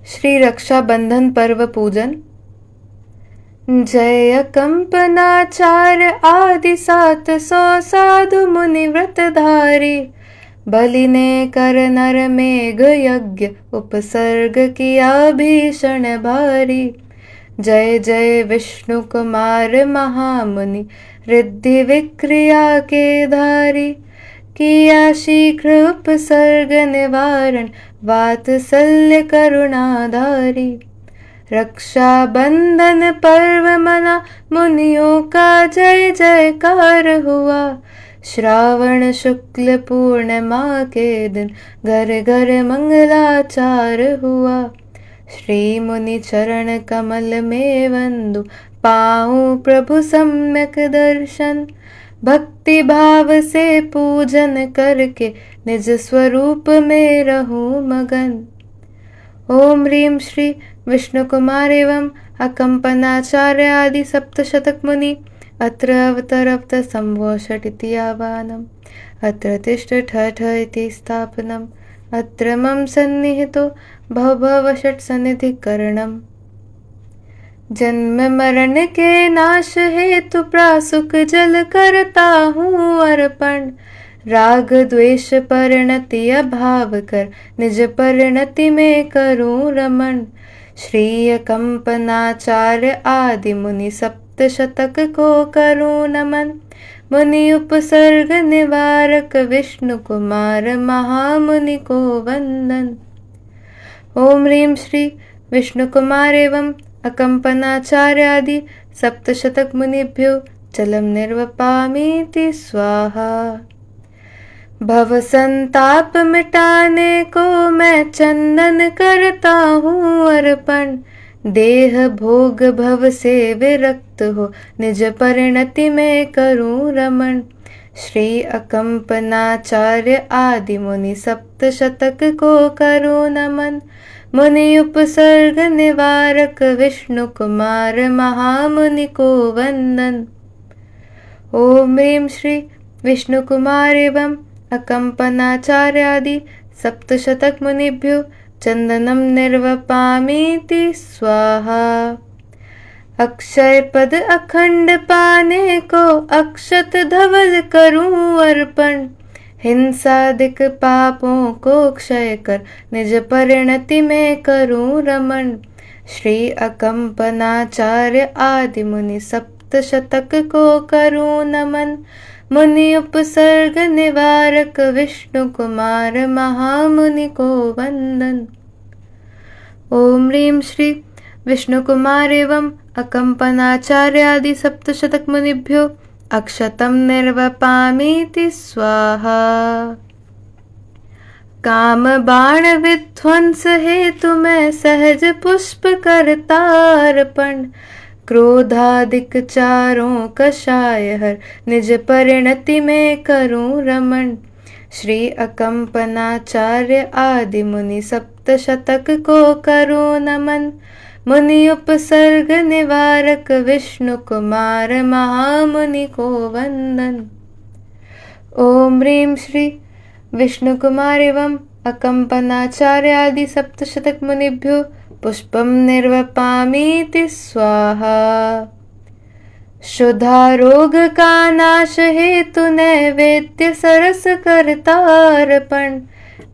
श्री रक्षाबंधन पर्व पूजन। जय कंपनाचार्य आदि 700 साधु मुनि व्रतधारी, बलि ने कर नर मेघ यज्ञ उपसर्ग किया भीषण भारी। जय जय विष्णु कुमार महामुनि रिद्धि विक्रिया के धारी, किया शीघ्र उपसर्ग निवारण वात्सल्य करुणाधारी। रक्षाबंधन पर्व मना मुनियों का जय जयकार हुआ, श्रावण शुक्ल पूर्णिमा के दिन घर घर मंगलाचार हुआ। श्री मुनि चरण कमल में वंदु, पाऊं प्रभु सम्यक दर्शन, भक्ति भाव से पूजन करके निज स्वरूप में रहूं मगन। ओम ह्रीं श्री विष्णु कुमार एवं अकंपनाचार्य आदि सप्तशतक मुनि अत्र अवतरवत संभो षटिति आवानम्, अत्र तिष्ठ ठ इति स्थापनम्, अत्र मम सन्निहितो भव षट् सन्निधिकरणम्। जन्म मरण के नाश हेतु प्रासुक जल करता हूँ अर्पण, राग द्वेष परिणति अभाव कर निज परिणति में करूँ रमण। श्री कंपनाचार्य आदि मुनि सप्तशतक को करूँ नमन, मुनि उपसर्ग निवारक विष्णु कुमार महामुनि को वंदन। ओम ह्रीं श्री विष्णु कुमार एवं अकंपनाचार्य आदि सप्तशतक मुनिभ्यो जलम निर्वपामीति स्वाहा। भव संताप मिटाने को मैं चंदन करता हूँ अर्पण, देह भोग भव से विरक्त हो निज परिणति में करूँ रमण। श्री अकंपनाचार्य आदि मुनि सप्तशतक को करूँ नमन, मुनि उपसर्ग निवारक विष्णु कुमार महामुनि को वंदन। ओम ह्रीं श्री विष्णु कुमार एवं अकंपनाचार्य आदि सप्तशतक मुनिभ्यो चंदनम निर्वपामीति स्वाहा। अक्षय पद अखंड पाने को अक्षत धवल करूं अर्पण, हिंसादिक पापों को क्षय कर निज परिणति में करूं रमण। श्री अकंपनाचार्य आदि मुनि सप्तशतक को करूं नमन, मुनि उपसर्ग निवारक विष्णु कुमार महामुनि को वंदन। ओम ह्रीं श्री विष्णु कुमार एवं अकंपनाचार्य आदि सप्तशतक मुनिभ्यो अक्षतम निर्वपामीति स्वाहा। काम बाण विध्वंस हेतु मैं सहज पुष्प करता अर्पण, क्रोधादिक चारों कषाय हर निज परिणति में करूं रमण। श्री अकंपनाचार्य आदि मुनि सप्तशतक को करूं नमन, मुनि उपसर्ग निवारक विष्णु कुमार महामुनि को वंदन। ओम ह्रीं श्री विष्णु कुमार एवं अकंपनाचार्य आदि सप्तशतक मुनिभ्यो पुष्पम निर्वपामीति स्वाहा। शुद्धा रोग का नाश हेतु नैवेद्य सरस करता अर्पण,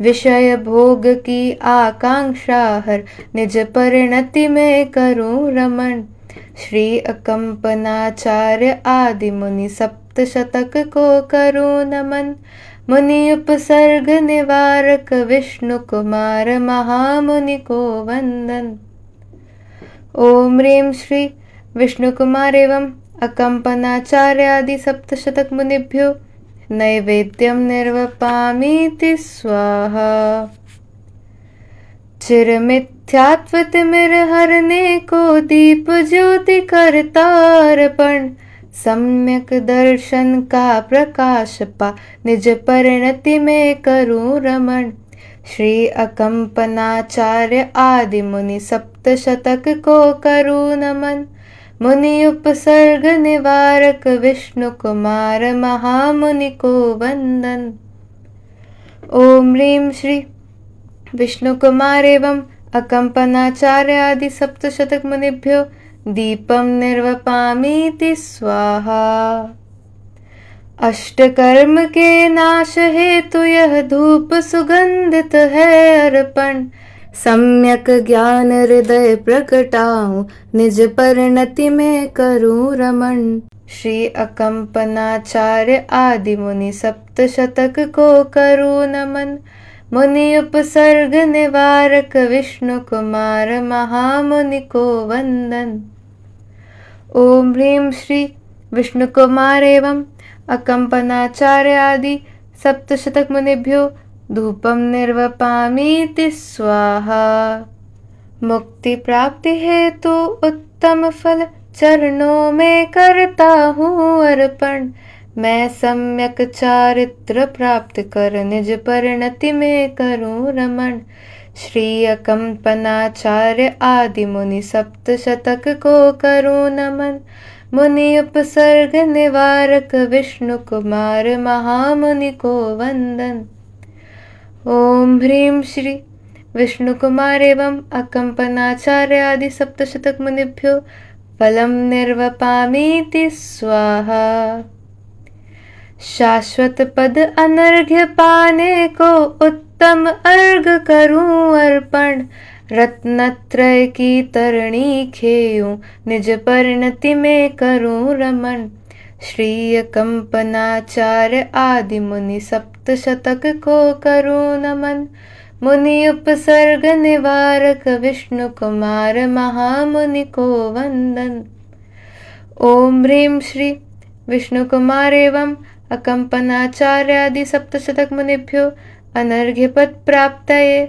विषय भोग की आकांक्षा हर निज परिणति में करूं रमण। श्री अकंपनाचार्य आदि मुनि सप्तशतक को करूं नमन, मुनि उपसर्ग निवारक विष्णु कुमार महामुनि को वंदन। ओम ह्रीं श्री विष्णु कुमार एवं अकंपनाचार्य आदि सप्तशतक मुनिभ्यो नैवेद्यम निर्वपामीति स्वाहा। चिर मिथ्यात्व तिमिर हरने को दीप ज्योति करता अर्पण, सम्यक दर्शन का प्रकाश पा निज परिणति में करूं रमण। श्री अकंपनाचार्य आदि मुनि सप्तशतक को करूं नमन, मुनि उपसर्ग निवारक विष्णु कुमार महामुनि को वंदन। ओम ह्रीं श्री विष्णु कुमार एवं अकम्पनाचार्य आदि सप्तशतक मुनिभ्यो दीपम निर्वपामीति स्वाहा। अष्टकर्म के नाश हेतु यह धूप सुगंधित है अर्पण। सम्यक ज्ञान हृदय प्रकटाऊं निज परिणति में करूं रमण। श्री अकम्पनाचार्य आदि मुनि सप्तशतक को करूं नमन। मुनि उपसर्ग निवारक विष्णु कुमार महामुनि को वंदन। ओम ह्रीं श्री विष्णु कुमार एवं अकम्पनाचार्य आदि सप्तशतक मुनिभ्यो धूपम निर्वपामीति स्वाहा। मुक्ति प्राप्ति हेतु उत्तम फल चरणों में करता हूँ अर्पण। मैं सम्यक चारित्र प्राप्त कर निज परिणति में करूं रमण। श्री अकम्पनाचार्य आदि मुनि सप्तशतक को करूं नमन। मुनि उपसर्ग निवारक विष्णु कुमार महामुनि को वंदन। ओम ह्रीं श्री विष्णु कुमार एवं अकम्पनाचार्य आदि सप्तशतक मुनिभ्यो फलम निर्वपामीति स्वाहा। शाश्वत पद अनर्घ्य पाने को उत्तम अर्घ करूं अर्पण। रत्नत्रय की तरणी खेयूं निज परिणति में करूं रमण। श्री अकम्पनाचार्य आदि मुनि सप्तशतक को करूं नमन। मुनि उपसर्ग निवारक विष्णु कुमार महामुनि को वंदन। ओम ह्रीं श्री विष्णु कुमार एवं अकम्पनाचार्य आदि सप्तशतक मुनिभ्यो अनर्घ्यपद प्राप्तये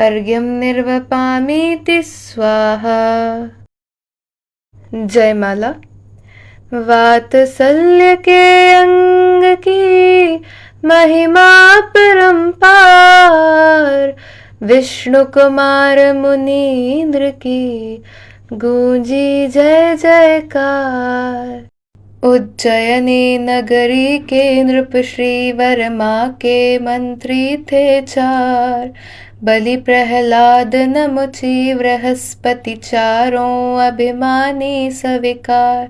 अर्घ्यम निर्वपामीति स्वाहा। जयमाला। वात्सल्य के अंग की महिमा परंपार। विष्णु कुमार मुनीन्द्र की गूंजी जय जयकार। उज्जयिनी नगरी के नृप श्री वर्मा के मंत्री थे चार। बलि प्रहलाद नमुचि बृहस्पति चारों अभिमानी सविकार।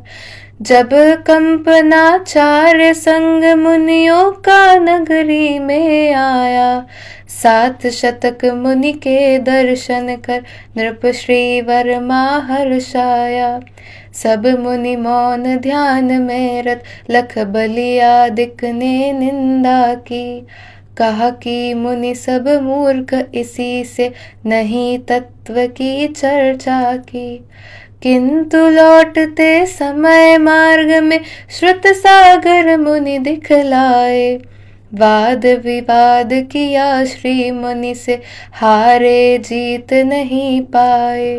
जब कंपनाचार्य संग मुनियों का नगरी में आया। 7 शतक मुनि के दर्शन कर नृप श्री वर्मा हर्षाया। सब मुनि मौन ध्यान में रत लख बलियादिक ने निंदा की। कहा कि मुनि सब मूर्ख इसी से नहीं तत्व की चर्चा की। किंतु लौटते समय मार्ग में श्रुत सागर मुनि दिखलाए। वाद विवाद किया श्री मुनि से हारे जीत नहीं पाए।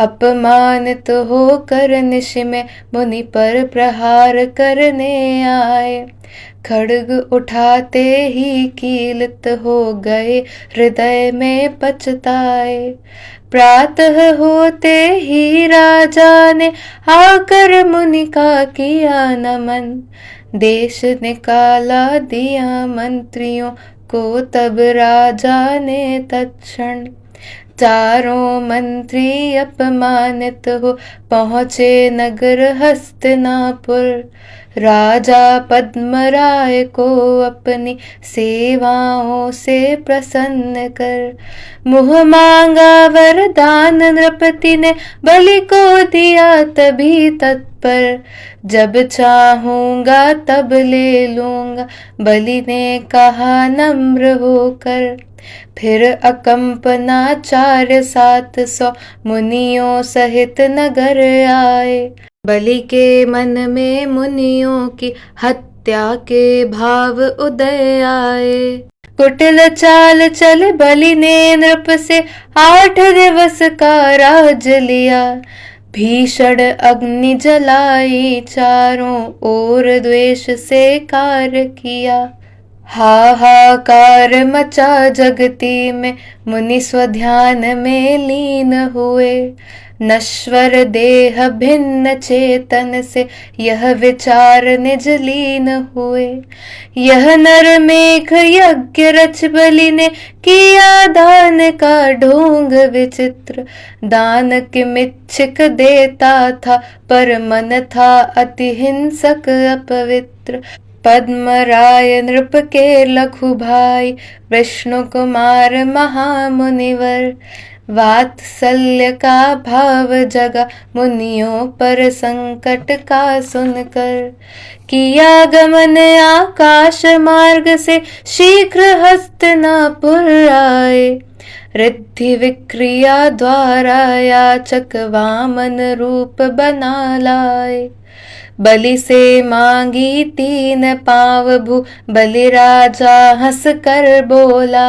अपमानित होकर निश में मुनि पर प्रहार करने आए। खड्ग उठाते ही कीलित हो गए हृदय में पछताए। प्रातः होते ही राजा ने आकर मुनि का किया नमन। देश निकाला दिया मंत्रियों को तब राजा ने तत्क्षण। चारों मंत्री अपमानित हो पहुँचे नगर हस्तिनापुर। राजा पद्मराय को अपनी सेवाओं से प्रसन्न कर मुँह मांगा वरदान। नृपति ने बलि को दिया तभी तत्पर। जब चाहूंगा तब ले लूंगा बलि ने कहा नम्र होकर। फिर अकम्पनाचार्य 700 मुनियों सहित नगर आए। बलि के मन में मुनियों की हत्या के भाव उदय आए। कुटिल चाल चल बलि ने नृप से 8 दिवस का राज लिया। भीषण अग्नि जलाई चारों ओर द्वेष से कार्य किया। हाहाकार मचा जगती में, मुनि स्वध्यान में लीन हुए। नश्वर देह भिन्न चेतन से, यह विचार निज लीन हुए। यह नर मेघ यज्ञ रच बलि ने, किया दान का ढोंग विचित्र। दान किमिच्छिक देता था, पर मन था अति हिंसक अपवित्र। पद्मराय नृप के लघु भाई, विष्णु कुमार महामुनिवर। वात्सल्य का भाव जगा, मुनियों पर संकट का सुनकर। किया गमन आकाश मार्ग से, शीघ्र हस्तिनापुर आए। रिद्धि विक्रिया द्वारा याचक, वामन रूप बना लाए। बलि से मांगी 3 पाँव भू, बलि राजा हंस कर बोला।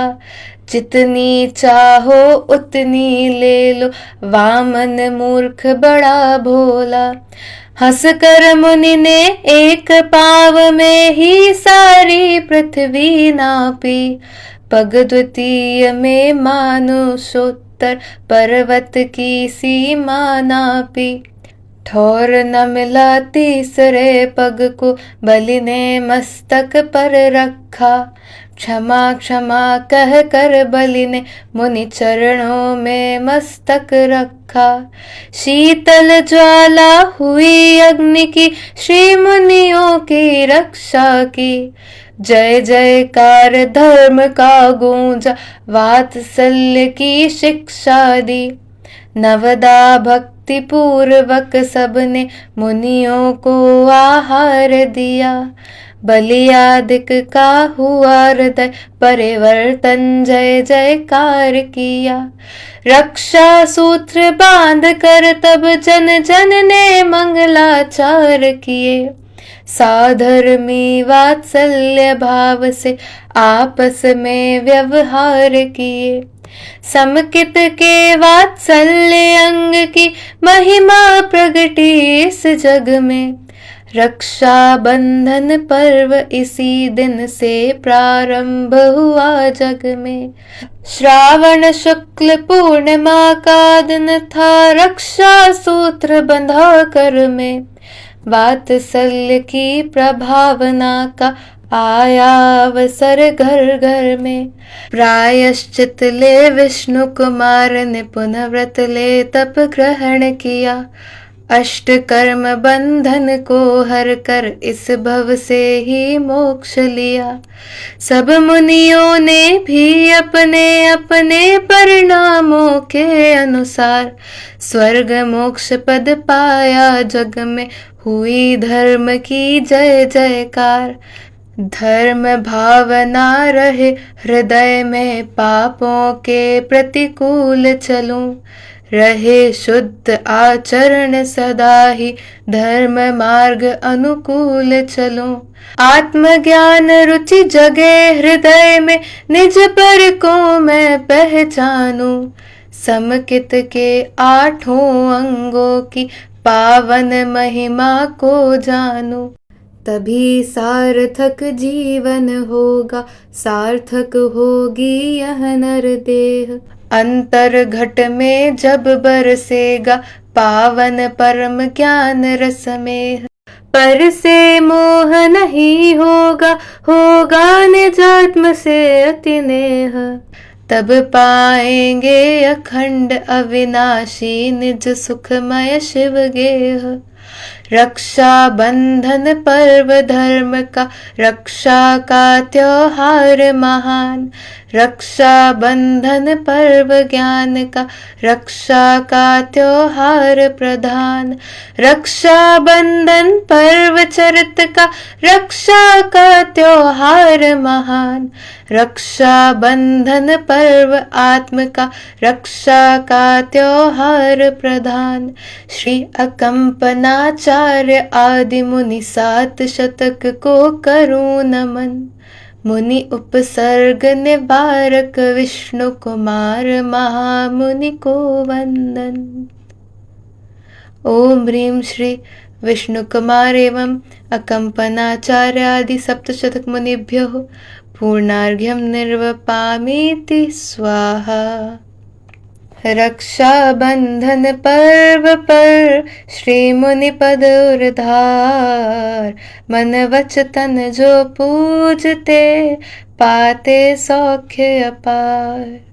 जितनी चाहो उतनी ले लो, वामन मूर्ख बड़ा भोला। हंस कर मुनि ने एक पाँव में ही, सारी पृथ्वी नापी। पग द्वितीय में मानुषोत्तर, पर्वत की सीमा नापी। ठौर न मिला तीसरे पग को, बलि ने मस्तक पर रखा। क्षमा क्षमा कह कर बलि ने, मुनि चरणों में मस्तक रखा। शीतल ज्वाला हुई अग्नि की, श्री मुनियों की रक्षा की। जय जयकार धर्म का गूंजा, वात्सल्य की शिक्षा दी। नवदा भक्ति पूर्वक सबने, मुनियों को आहार दिया। बलियादिक का हुआ हृदय परिवर्तन, जय जयकार किया। रक्षा सूत्र बांध कर तब जन जन ने मंगलाचार किए। साधर्मी वात्सल्य भाव से, आपस में व्यवहार किए। समकित के वात्सल्य अंग की, महिमा प्रगटी इस जग में। रक्षा बंधन पर्व इसी दिन से, प्रारंभ हुआ जग में। श्रावण शुक्ल पूर्णिमा का दिन था, रक्षा सूत्र बंधा कर में। वात्सल्य की प्रभावना का, आया अवसर घर घर में। प्रायश्चित ले विष्णु कुमार ने, पुनः व्रत ले तप ग्रहण किया। अष्ट कर्म बंधन को हर कर, इस भव से ही मोक्ष लिया। सब मुनियों ने भी अपने अपने परिणामों के अनुसार, स्वर्ग मोक्ष पद पाया जग में। हुई धर्म की जय जयकार। धर्म भावना रहे हृदय में, पापों के प्रतिकूल चलूं। रहे शुद्ध आचरण सदा ही, धर्म मार्ग अनुकूल चलूं। आत्मज्ञान रुचि जगे हृदय में, निज पर को मैं पहचानूं। समकित के 8 अंगों की, पावन महिमा को जानूं। तभी सार्थक जीवन होगा, सार्थक होगी यह नर देह। अंतर घट में जब बरसेगा, पावन परम ज्ञान रस में। पर से मोह नहीं होगा, होगा निजात्म से अति नेह। तब पाएंगे अखंड अविनाशी, निज सुखमय शिव गेह। रक्षा बंधन पर्व धर्म का, रक्षा का त्योहार महान। रक्षा बंधन पर्व ज्ञान का, रक्षा का त्योहार प्रधान। रक्षा बंधन पर्व चरित का, रक्षा का त्योहार महान। रक्षा बंधन पर्व आत्म का, रक्षा का त्योहार प्रधान। श्री अकंपनाचार्य आदि मुनि 7 शतक को करूं नमन। मुनि उपसर्ग निवारक, विष्णु कुमार महामुनि को वंदन। ओम ह्रीं श्री विष्णु कुमार एवं अकंपनाचार्य आदि 7 शतक मुनिभ्यो पूर्णार्घ्यं निर्वपामीति स्वाहा। रक्षाबंधन पर्व पर श्री मुनि पद उर्धार, मन वच तन जो पूजते पाते सौख्य अपार।